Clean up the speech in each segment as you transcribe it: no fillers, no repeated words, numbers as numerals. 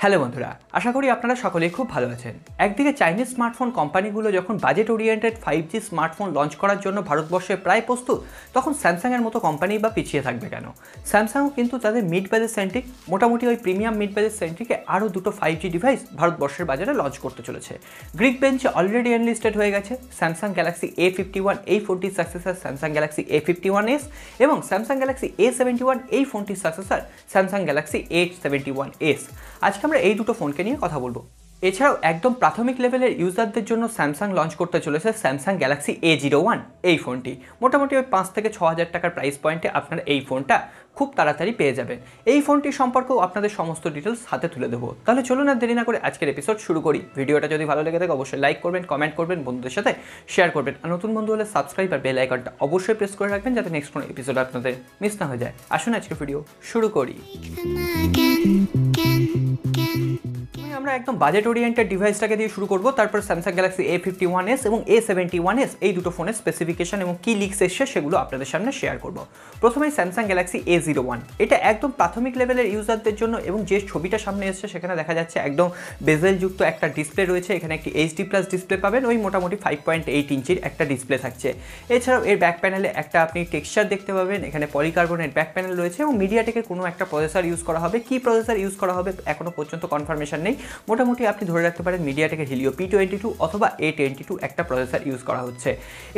Hello বন্ধুরা, আশা করি আপনারা সকলেই খুব ভালো আছেন। একদিকে চাইনিজ স্মার্টফোন কোম্পানিগুলো যখন budget oriented 5G smartphone launch করার জন্য ভারতবর্ষে প্রায় প্রস্তুত, তখন স্যামসাংয়ের মতো কোম্পানি বা পিছিয়ে থাকবে কেন? স্যামসাংও কিন্তু তাদের মিড বাজেট সেন্ট্রিক, মোটামুটি ওই প্রিমিয়াম মিড বাজেট সেন্ট্রিকে আরও দুটো 5G ডিভাইস ভারতবর্ষের বাজারে লঞ্চ করতে চলেছে। গ্রিক বেঞ্চে অলরেডি এনলিস্টেড হয়ে গেছে স্যামসাং গ্যালাক্সি A51 এই ফোনটির সাকসেসর স্যামসাং গ্যালাক্সি A51s এবং স্যামসাং গ্যালাক্সি A71 এই ফোনটির সাকসেসর স্যামসাং গ্যালাক্সি A71s। আজকে আমরা এই দুটো ফোনকে নিয়ে কথা বলবো। এছাড়াও একদম প্রাথমিক লেভেলের ইউজারদের জন্য স্যামসাং লঞ্চ করতে চলেছে স্যামসাং গ্যালাক্সি A01 এই ফোনটি। মোটামুটি ওই 5 থেকে 6,000 টাকার প্রাইস পয়েন্টে আপনারা এই ফোনটা খুব তাড়াতাড়ি পেয়ে যাবেন। এই ফোনটি সম্পর্কেও আপনাদের সমস্ত ডিটেলস হাতে তুলে দেবো। তাহলে চলুন আর দেরি না করে আজকের এপিসোড শুরু করি। ভিডিওটা যদি ভালো লেগে থাকে অবশ্যই লাইক করবেন, কমেন্ট করবেন, বন্ধুদের সাথে শেয়ার করবেন। আর নতুন বন্ধু হলে সাবস্ক্রাইব আর বেল আইকনটা অবশ্যই প্রেস করে রাখবেন যাতে নেক্সট কোনো এপিসোড আপনাদের মিস না হয়ে যায়। আসুন আজকের ভিডিও শুরু করি। আমরা একদম বাজেট ওরিয়েন্টেড ডিভাইসটাকে দিয়ে শুরু করব, তারপর স্যামসাং গ্যালাক্সি A51s এবং A71s এই দুটো ফোনের স্পেসিফিকেশন এবং কি লিক্স এসছে সেগুলো আপনাদের সামনে শেয়ার করব। প্রথমেই স্যামসাং গ্যালাক্সি A01, এটা একদম প্রাথমিক লেভেলের ইউজারদের জন্য এবং যে ছবিটা সামনে এসছে সেখানে দেখা যাচ্ছে একদম বেজেলযুক্ত একটা ডিসপ্লে রয়েছে। এখানে একটি HD+ ডিসপ্লে পাবেন, ওই মোটামুটি 5.8 ইঞ্চির একটা ডিসপ্লে থাকছে। এছাড়াও এর ব্যাক প্যানেলে একটা আপনি টেক্সচার দেখতে পাবেন, এখানে পলিকার্বনের ব্যাক প্যানেল রয়েছে এবং মিডিয়াটেকের কোনো একটা প্রসেসর ইউজ করা হবে। কি প্রসেসর ইউজ করা হবে এখনও পর্যন্ত কনফার্মেশন নেই। মোটামুটি আপনি ধরে রাখতে পারেন মিডিয়াটেকের হিলিও P22 অথবা A22 একটা প্রসেসর ইউজ করা হচ্ছে।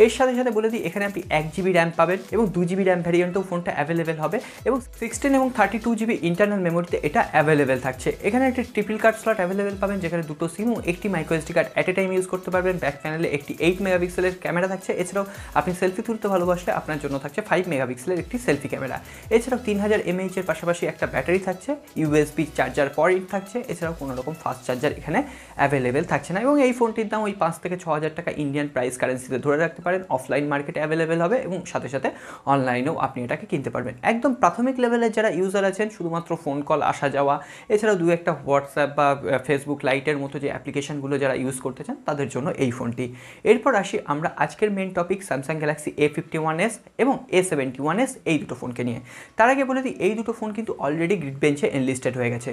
এর সাথে সাথে বলে দিই এখানে আপনি 1GB র্যাম পাবেন এবং 2GB র্যাম ভ্যারিয়েন্টেও ফোনটা অ্যাভেলেবেল হবে এবং 16 এবং 32GB ইন্টারনাল মেমোরিতে এটা অ্যাভেলেবেল থাকছে। এখানে একটি ট্রিপল কার্ড স্লট অ্যাভেলেবেল পাবেন, যেখানে দুটো সিম ও একটি micro SD card at a time use করতে পারবেন। ব্যাক প্যানেলে একটি 8 মেগাপিক্সেলের ক্যামেরা থাকছে। এছাড়াও আপনি সেলফি তুলতে ভালোবাসলে আপনার জন্য থাকছে 5 মেগাপিক্সেলের একটি সেলফি ক্যামেরা। এছাড়াও 3000 mAh এর পাশাপাশি একটা ব্যাটারি থাকছে, USB চার্জার পয়েন্ট থাকছে। এছাড়াও কোনো রকম ফাস্ট চার্জার এখানে অ্যাভেলেবেল থাকছে না এবং এই ফোনটির দাম ওই 5 থেকে 6,000 টাকা ইন্ডিয়ান প্রাইস কারেন্সিতে ধরে রাখতে পারেন। অফলাইন মার্কেটে অ্যাভেলেবেল হবে এবং সাথে সাথে অনলাইনেও আপনি এটাকে কিনতে পারবেন। একদম প্রাথমিক লেভেলের যারা ইউজার আছেন, শুধুমাত্র ফোন কল আসা যাওয়া, এছাড়াও দু একটা হোয়াটসঅ্যাপ বা ফেসবুক লাইটের মতো যে অ্যাপ্লিকেশনগুলো যারা ইউজ করতে চান তাদের জন্য এই ফোনটি। এরপর আসি আমরা আজকের main topic Samsung Galaxy A51s এবং A71s এই দুটো ফোনকে নিয়ে। তার আগে বলে দিই এই দুটো ফোন কিন্তু অলরেডি গ্রিড বেঞ্চে এনলিস্টেড হয়ে গেছে।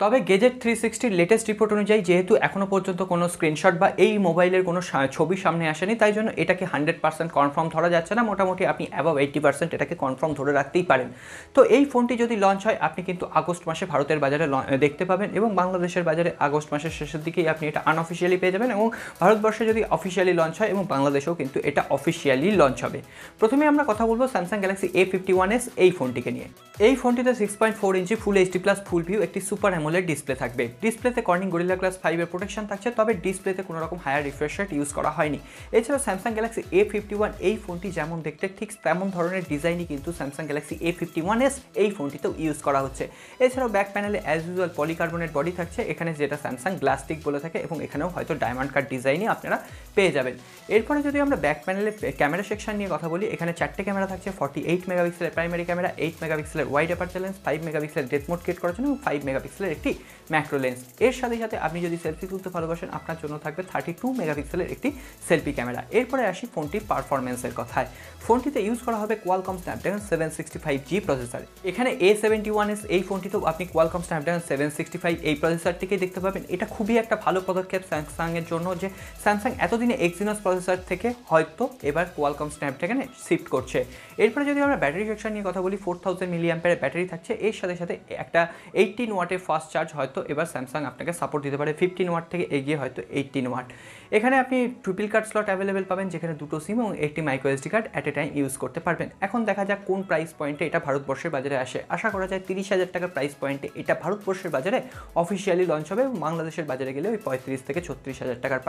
তবে গেজেট 360 লেটেস্ট রিপোর্ট অনুযায়ী যেহেতু এখনও পর্যন্ত কোনো স্ক্রিনশট বা এই মোবাইলের কোনো ছবি সামনে আসেনি, তাই জন্য এটাকে 100% কনফার্ম ধরা যাচ্ছে না। মোটামুটি আপনি অ্যাবাভ 80% এটাকে কনফার্ম ধরে রাখতেই পারেন। তো এই ফোনটি যদি লঞ্চ হয় আপনি কিন্তু আগস্ট মাসে ভারতের বাজারে দেখতে পাবেন এবং বাংলাদেশের বাজারে আগস্ট মাসের শেষের দিকেই আপনি এটা আনঅফিসিয়ালি পেয়ে যাবেন এবং ভারতবর্ষে যদি অফিসিয়ালি লঞ্চ হয় এবং বাংলাদেশেও কিন্তু এটা অফিসিয়ালি লঞ্চ হবে। প্রথমে আমরা কথা বলবো স্যামসাং গ্যালাক্সি A51s এই ফোনটিকে নিয়ে। এই ফোনটিতে 6.4 ইঞ্চি ফুল HD+ ফুল ভিউ একটি সুপার অ্যামোলেড ডিসপ্লে থাকবে। ডিসপ্লেতে কর্নিং গরিলা গ্লাস 5 এর প্রোটেকশন থাকছে, তবে ডিসপ্লেতে কোনো রকম হায়ার রিফ্রেশ রেট ইউজ করা হয়নি। এছাড়াও স্যামসাং গ্যালাক্সি A51 এই ফোনটি যেমন দেখতে ঠিক তেমন ধরনের ডিজাইনই কিন্তু স্যামসাং গ্যালাক্সি A51s এই ফোনটিতেও ইউজ করা হচ্ছে। এছাড়াও ব্যাক প্যানেলে অ্যাজ ইউজুয়াল পলিকার্বনেট বডি থাকছে, এখানে যেটা স্যামসাং গ্লাস্টিক বলে থাকে এবং এখানেও হয়তো ডায়মন্ড কাট ডিজাইনই আপনারা পেয়ে যাবেন। এরপরে যদি আমরা ব্যাক প্যানেলে ক্যামেরা সেকশন নিয়ে কথা বলি, এখানে 4টে ক্যামেরা থাকছে। 48 মেগাপিক্সেলের প্রাইমারি ক্যামেরা, 8 মেগাপিক্সেলের ওয়াইড অ্যাপারচার লেন্স, 5 মেগাপিক্সেলের ডেপথ মোড ক্রিয়েট করার জন্য এবং 5 মেগাপিক্সেলের একটি ম্যাক্রো লেন্স। এর সাথে সাথে আপনি যদি সেলফি তুলতে ভালোবাসেন আপনার জন্য থাকবে 32 মেগাপিক্সেলের একটি সেলফি ক্যামেরা। এরপরে আসি ফোনটির পারফরমেন্সের কথায়। ফোনটিতে ইউজ করা হবে কোয়ালকম স্ন্যাপড্রাগন 765G প্রসেসর। এখানে A71s এই ফোনটিতেও আপনি কোয়ালকম স্ন্যাপড্রাগন 765 এই প্রসেসরটিকে দেখতে পাবেন। এটা খুবই একটা ভালো পদক্ষেপ স্যামসাংয়ের জন্য যে স্যামসাং এতদিনে এক্সিনোস প্রসেসর থেকে হয়তো এবার কোয়ালকম স্ন্যাপড্রাগনে শিফট করছে। এরপরে যদি আমরা ব্যাটারি সেকশন নিয়ে কথা বলি, 4000 মিলিঅ্যাম্পিয়ারের ব্যাটারি থাকছে। এর সাথে সাথে একটা 18 ওয়াটের ফাস্ট চার্জ হয়তো এবার স্যামসাং আপনাকে সাপোর্ট দিতে পারে, 15 ওয়াট থেকে এগিয়ে হয়তো 18 ওয়াট। এখানে আপনি ট্রিপল কার্ড স্লট অ্যাভেলেবেল পাবেন, যেখানে দুটো সিম এবং একটি micro SD card at a time use করতে পারবেন। এখন দেখা যাক কোন প্রাইস পয়েন্টে এটা ভারতবর্ষের বাজারে আসে। আশা করা যায় 30,000 টাকার প্রাইস পয়েন্টে এটা ভারতবর্ষের বাজারে অফিসিয়ালি লঞ্চ হবে এবং বাংলাদেশের বাজারে গেলে ওই 35 থেকে 36,000 টাকার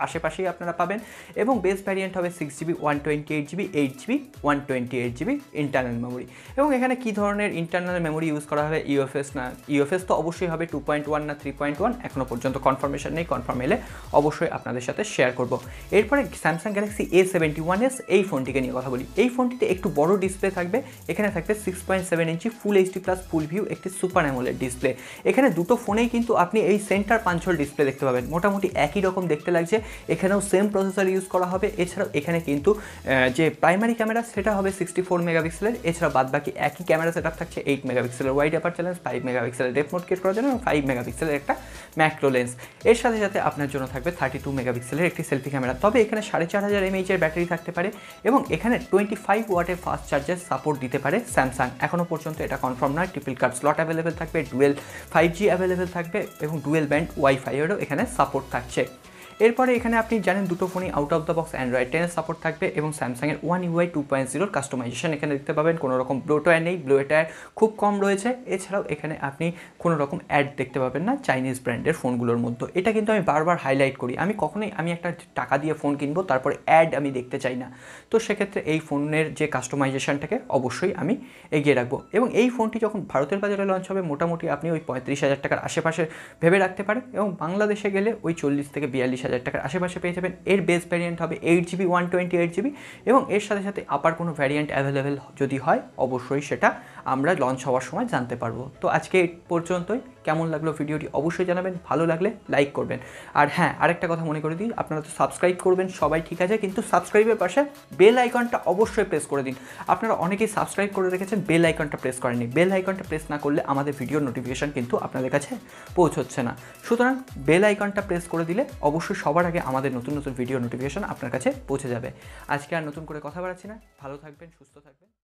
আশেপাশেই আপনারা পাবেন এবং বেস ভ্যারিয়েন্ট হবে 6GB 128GB 8GB 128GB internal memory. এবং এখানে কী ধরনের ইন্টারনাল মেমোরি ইউজ করা হবে, UFS না, UFS তো অবশ্যই হবে 2.1 না 3.1 A01 এখনও পর্যন্ত কনফার্মেশন নেই, কনফার্ম এলে অবশ্যই আপনাদের সাথে শেয়ার করব। এরপরে স্যামসাং গ্যালাক্সি A71s এই ফোনটিকে নিয়ে কথা বলি। এই ফোনটিতে একটু বড় ডিসপ্লে থাকবে, এখানে থাকবে 6.7 inch full HD plus full view একটি সুপার অ্যামোলেড ডিসপ্লে। এখানে দুটো ফোনেই কিন্তু আপনি এই সেন্টার পাঞ্চল ডিসপ্লে দেখতে পাবেন, মোটামুটি একই রকম দেখতে লাগছে। এখানেও সেম প্রসেসর ইউজ করা হবে। এছাড়াও এখানে কিন্তু যে প্রাইমারি ক্যামেরা সেটা হবে 64 মেগাপিক্সেলের, এছাড়া বাদবাকি একই ক্যামেরা সেটআপ থাকছে 8 মেগাপিক্সেলের ওয়াইড অ্যাপারচার লেন্স, 5 মেগাপিক্সেলের ডেপথ মোড ক্রিয়েট করার জন্য এবং 5 মেগাপিক্সেলের একটা ম্যাক্রো লেন্স। এর সাথে সাথে আপনার জন্য থাকবে 32 মেগাপিক্সেলের একটি সেলফি ক্যামেরা। তবে এখানে 4500 mAh এর ব্যাটারি থাকতে পারে এবং এখানে 25 ওয়াটের ফাস্ট চার্জের সাপোর্ট দিতে পারে স্যামসাং। এখনও পর্যন্ত এটা কনফার্ম নয়। ট্রিপল কার্ড স্লট অ্যাভেলেবেল থাকবে, ডুয়েল 5G অ্যাভেলেবেল থাকবে এবং ডুয়েল ব্যান্ড ওয়াইফাইয়েরও এখানে সাপোর্ট থাকছে। এরপরে এখানে আপনি জানেন দুটো ফোনই out of the box Android 10 support থাকবে এবং স্যামসাংয়ের One UI 2.0 কাস্টমাইজেশন এখানে দেখতে পাবেন। কোনো রকম ব্লোটওয়্যার নেই, ব্লোটওয়্যার খুব কম রয়েছে। এছাড়াও এখানে আপনি কোনো রকম অ্যাড দেখতে পাবেন না চাইনিজ ব্র্যান্ডের ফোনগুলোর মধ্যে। এটা কিন্তু আমি বারবার হাইলাইট করি, আমি কখনোই একটা টাকা দিয়ে ফোন কিনবো তারপরে অ্যাড আমি দেখতে চাই না। তো সেক্ষেত্রে এই ফোনের যে কাস্টমাইজেশনটাকে অবশ্যই আমি এগিয়ে রাখবো এবং এই ফোনটি যখন ভারতের বাজারে লঞ্চ হবে মোটামুটি আপনি ওই 35,000 টাকার আশেপাশে ভেবে রাখতে পারেন এবং বাংলাদেশে গেলে ওই 40 থেকে 42,000 টাকার আশেপাশে পেয়ে যাবেন। এর বেস ভ্যারিয়েন্ট হবে 8GB 128GB এবং এর সাথে সাথে আপার কোনো ভ্যারিয়েন্ট অ্যাভেলেবেল যদি হয় অবশ্যই সেটা আমরা লঞ্চ হওয়ার সময় জানতে পারবো। তো আজকে এই পর্যন্তই। কেমন লাগলো ভিডিওটি অবশ্যই জানাবেন, ভালো লাগলে লাইক করবেন। আর হ্যাঁ, আরেকটা কথা মনে করে দিই, আপনারা তো সাবস্ক্রাইব করবেন সবাই ঠিক আছে, কিন্তু সাবস্ক্রাইবের পাশে বেল আইকনটা অবশ্যই প্রেস করে দিন। আপনারা অনেকেই সাবস্ক্রাইব করে রেখেছেন, বেল আইকনটা প্রেস করেননি। বেল আইকনটা প্রেস না করলে আমাদের ভিডিওর নোটিফিকেশান কিন্তু আপনাদের কাছে পৌঁছচ্ছে না। সুতরাং বেল আইকনটা প্রেস করে দিলে অবশ্যই সবার আগে আমাদের নতুন নতুন ভিডিও নোটিফিকেশান আপনার কাছে পৌঁছে যাবে। আজকে আর নতুন করে কথা বাড়াচ্ছি না, ভালো থাকবেন, সুস্থ থাকবেন।